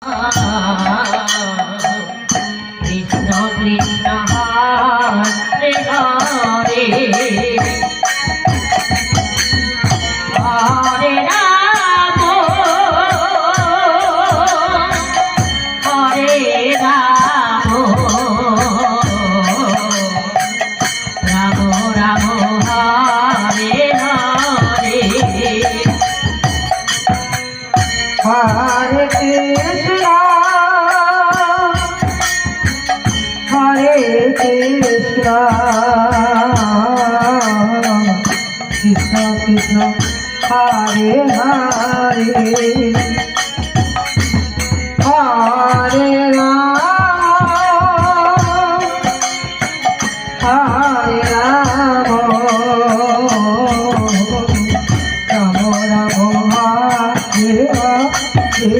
Krishna Krishna Hare Hare Hare Ram Hare Ram Ram Ram Hare Hare Hare Krishna Krishna Krishna Hare Hare Hare Ram Ram Ram Hare Hare